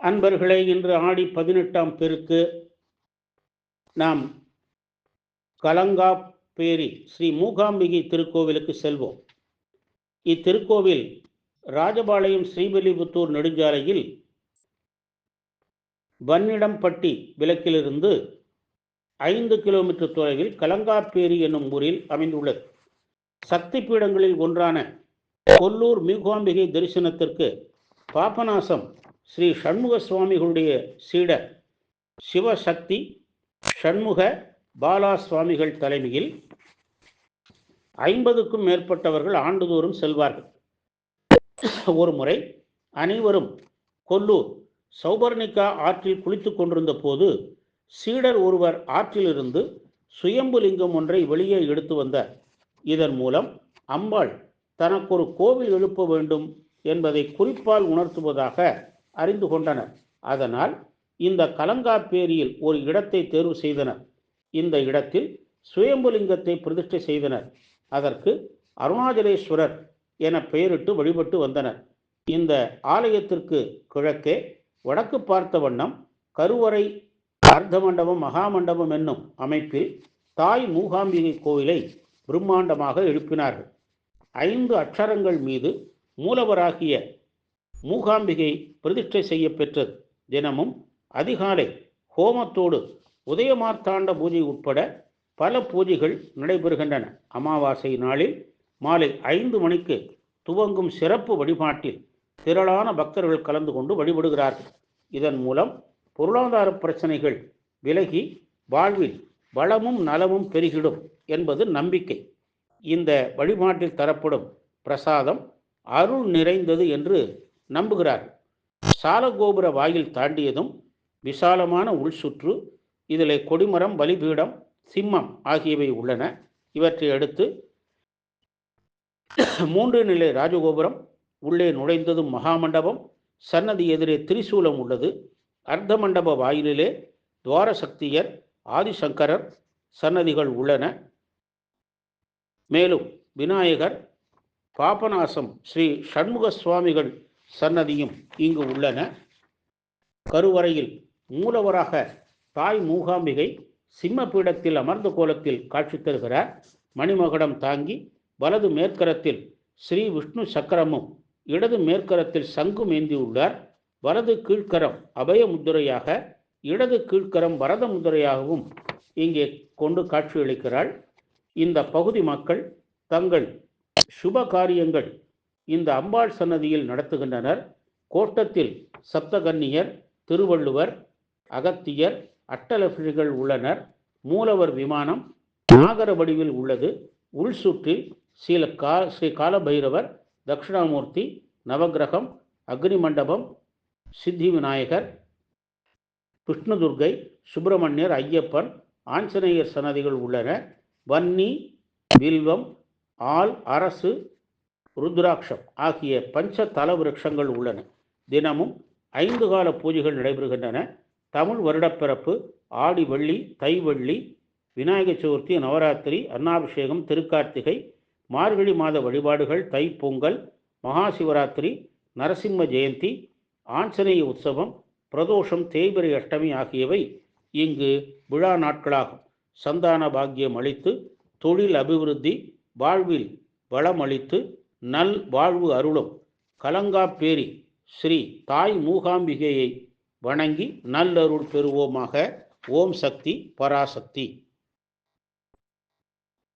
அன்பர்களே, இன்று ஆடி 18ஆம் பெருக்கு நாம் கலங்காப்பேரி ஸ்ரீ மூகாம்பிகை திருக்கோவிலுக்கு செல்வோம். இத்திருக்கோவில் ராஜபாளையம் ஸ்ரீவில்லிபுத்தூர் நெடுஞ்சாலையில் வன்னிடம்பட்டி விலக்கிலிருந்து 5 கிலோமீட்டர் தொலைவில் கலங்காப்பேரி என்னும் ஊரில் அமைந்துள்ளது. சக்தி பீடங்களில் ஒன்றான கொல்லூர் மூகாம்பிகை தரிசனத்திற்கு பாபநாசம் ஸ்ரீ சண்முக சுவாமிகளுடைய சீடர் சிவசக்தி சண்முக பாலா சுவாமிகள் தலைமையில் 50க்கும் மேற்பட்டவர்கள் ஆண்டுதோறும் செல்வார்கள். ஒரு முறை அனைவரும் கொல்லூர் சௌபர்ணிகா ஆற்றில் குளித்துக் கொண்டிருந்த போது சீடர் ஒருவர் ஆற்றிலிருந்து சுயம்புலிங்கம் ஒன்றை வெளியே எடுத்து வந்தார். இதன் மூலம் அம்பாள் தனக்கு ஒரு கோவில் எழுப்ப வேண்டும் என்பதை குறிப்பால் உணர்த்துவதாக அறிந்து கொண்டனர். அதனால் இந்த கலங்காப்பேரியில் ஒரு இடத்தை தேர்வு செய்தனர். இந்த இடத்தில் சுயம்புலிங்கத்தை பிரதிஷ்டை செய்தனர். அதற்கு அருணாச்சலேஸ்வரர் என பெயரிட்டு வழிபட்டு வந்தனர். இந்த ஆலயத்திற்கு கிழக்கே வடக்கு பார்த்த வண்ணம் கருவறை, அர்த்த மண்டபம், மகாமண்டபம் என்னும் அமைப்பில் தாய் மூகாம்பிகை கோவிலை பிரம்மாண்டமாக எழுப்பினார்கள். 5 அட்சரங்கள் மீது மூலவராகிய மூகாம்பிகை பிரதிஷ்டை செய்ய பெற்றது. தினமும் அதிகாலை ஹோமத்தோடு உதயமார்த்தாண்ட பூஜை உட்பட பல பூஜைகள் நடைபெறுகின்றன. அமாவாசை நாளில் மாலை 5 மணிக்கு துவங்கும் சிறப்பு வழிபாட்டில் திரளான பக்தர்கள் கலந்து கொண்டு வழிபடுகிறார்கள். இதன் மூலம் பொருளாதார பிரச்சனைகள் விலகி வாழ்வில் வளமும் நலமும் பெருகிடும் என்பது நம்பிக்கை. இந்த வழிபாட்டில் தரப்படும் பிரசாதம் அருள் நிறைந்தது என்று நம்புகிறார்கள். சாலகோபுர வாயில் தாண்டியதும் விசாலமான உள் சுற்று, இதில் கொடிமரம், பலிபீடம், சிம்மம் ஆகியவை உள்ளன. இவற்றை அடுத்து 3 நிலை ராஜகோபுரம், உள்ளே நுழைந்ததும் மகாமண்டபம், சன்னதி எதிரே திரிசூலம் உள்ளது. அர்த்த மண்டப வாயிலிலே துவாரசக்தியர், ஆதிசங்கரர் சன்னதிகள் உள்ளன. மேலும் விநாயகர், பாபநாசம் ஸ்ரீ சண்முக சுவாமிகள் சன்னதியும் இங்கு உள்ளன. கருவறையில் மூலவராக தாய் மூகாம்பிகை சிம்ம பீடத்தில் அமர்ந்த கோலத்தில் காட்சி தருகிறார். மணிமகுடம் தாங்கி வலது மேற்கரத்தில் ஸ்ரீ விஷ்ணு சக்கரமும் இடது மேற்கரத்தில் சங்கும் ஏந்தியுள்ளார். வலது கீழ்கரம் அபய முத்திரையாக, இடது கீழ்கரம் வரத முத்திரையாகவும் இங்கே கொண்டு காட்சியளிக்கிறாள். இந்த பகுதி மக்கள் தங்கள் சுப காரியங்கள் இந்த அம்பாள் சன்னதியில் நடத்துகின்றனர். கோட்டத்தில் சப்தகன்னியர், திருவள்ளுவர், அகத்தியர், அட்டலபிகள் உள்ளனர். மூலவர் விமானம் நாகர வடிவில் உள்ளது. உள் சுற்றில் ஸ்ரீ காலபைரவர், தட்சிணாமூர்த்தி, நவகிரகம், அக்னி மண்டபம், சித்தி விநாயகர், விஷ்ணுதுர்கை, சுப்பிரமணியர், ஐயப்பன், ஆஞ்சநேயர் சன்னதிகள் உள்ளன. வன்னி, வில்வம், ஆல், அரசு, ருத்ராட்சம் ஆகிய பஞ்ச தல விருட்சங்கள் உள்ளன. தினமும் 5 கால பூஜைகள் நடைபெறுகின்றன. தமிழ் வருடப்பிறப்பு, ஆடி வெள்ளி, தை வெள்ளி, விநாயகர் சதுர்த்தி, நவராத்திரி, அன்னாபிஷேகம், திருக்கார்த்திகை, மார்கழி மாத வழிபாடுகள், தை பொங்கல், மகா சிவராத்திரி, நரசிம்ம ஜெயந்தி, ஆஞ்சநேய உற்சவம், பிரதோஷம், தேய்பிரை அஷ்டமி ஆகியவை இங்கு விழா நாட்களாகும். சந்தான பாக்கியம் அளித்து, தொழில் அபிவிருத்தி, வாழ்வில் வளமளித்து நல் வாழ்வு அருளும் கலங்காப்பேரி ஸ்ரீ தாய் மூகாம்பிகையை வணங்கி நல்லருள் பெறுவோமாக. ஓம் சக்தி பராசக்தி.